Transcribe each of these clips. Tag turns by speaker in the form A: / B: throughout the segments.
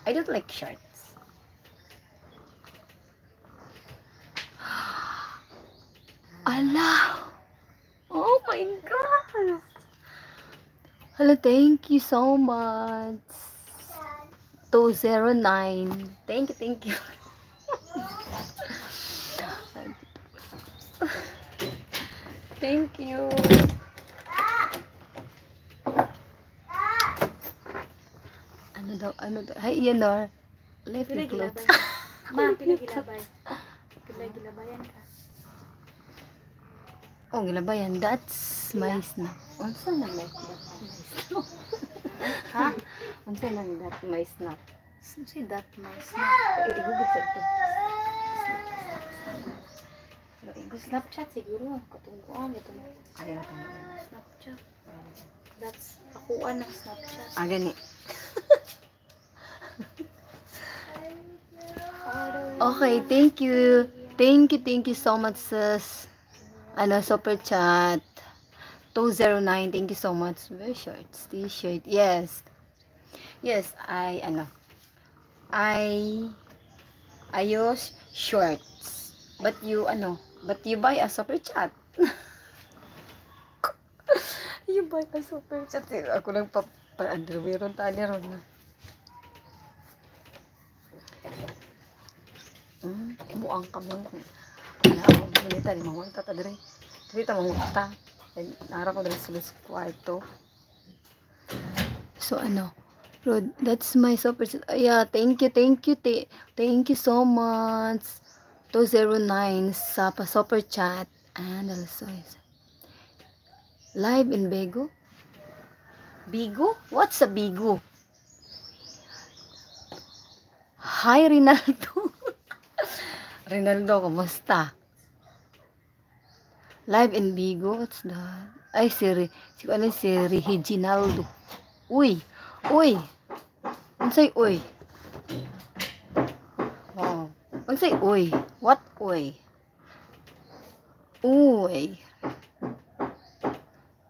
A: I don't like shorts. Ala! Oh my God! Hello, thank you so much. 209. Thank you. Thank you. Ano daw? Hi, Ianor. Left the clothes.
B: Ma, pinagilabay. Pinaggilabayan ka.
A: Oh, gilabayan. That's my snap. Unsa na like that?
B: Ha?
A: Unsa na that my snap?
B: Si that my snap.
A: Igugod sa ito.
B: Snapchat siguro. Katunguan ito na.
A: Ayaw ka na.
B: Snapchat. That's akuan ng Snapchat.
A: Ah, gani. Okay, thank you. Thank you so much, sis. Super chat. 209, thank you so much. Very shorts, t-shirt. Yes. Yes, I use shorts. But you buy a super chat. You buy a super chat. Ako lang pa-underwear ron tani ron na. Buang ka mo. Wala ako malita di mawanta ta dire. Dito mawanta. Nara ko dire sa kwarto. So Rod, that's my super chat. Yeah, thank you. Thank you so much. 209 sa pa super chat and also live in Bigo. Bigo? What's a Bigo? Hi, Rinaldo. Rinaldo, kumusta? Live in Bigo? What's that? Ay, si Reginaldo. Uy! Unsay uy? Wow. Unsay uy? What uy? Uy.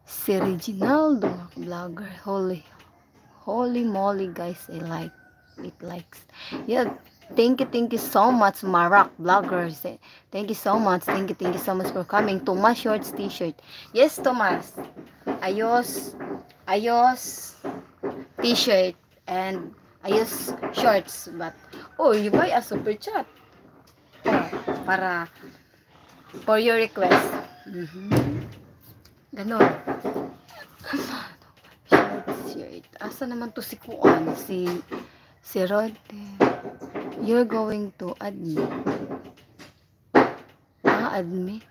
A: Si Reginaldo, vlogger. Holy moly, guys. I like it. Likes. Yeah. Thank you so much, Marak vloggers. Thank you so much. Thank you so much for coming. Thomas Shorts t-shirt. Yes, Thomas. Ayos t-shirt and ayos shorts. But you buy a super chat. Para for your request. Ganon. Shirt. Asa naman to si Kuan? Si Rod. You're going to add me. Add me?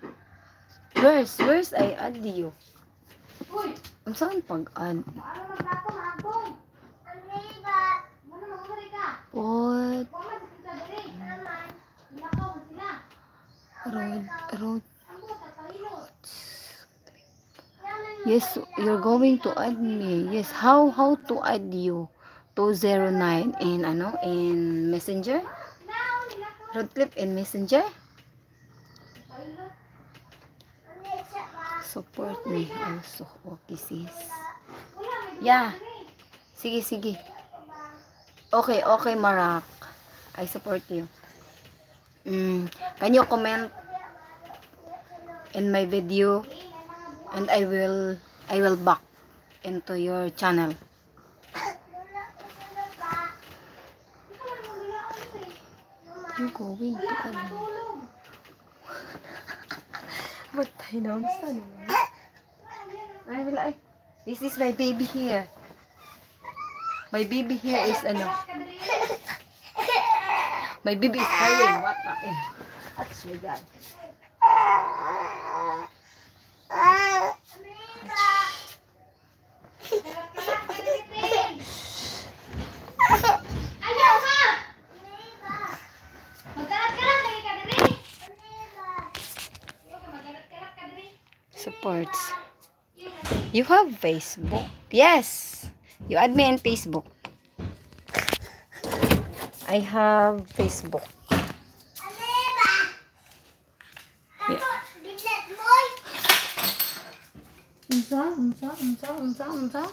A: Where's I add you? Ang saan pag-add? What? Rod. Yes, you're going to add me. Yes, how to add you? 209 in Messenger? Rodcliffe in Messenger? Support me also. Okay, sis. Yeah. Sige. Okay, Marak. I support you. Can you comment in my video and I will back into your channel. You're going to What I know, son? This is my baby here. My baby here is My baby is crying. What the? That's my God. Supports. You have Facebook? Yes. You add me on Facebook. I have Facebook. Yeah. Unsa?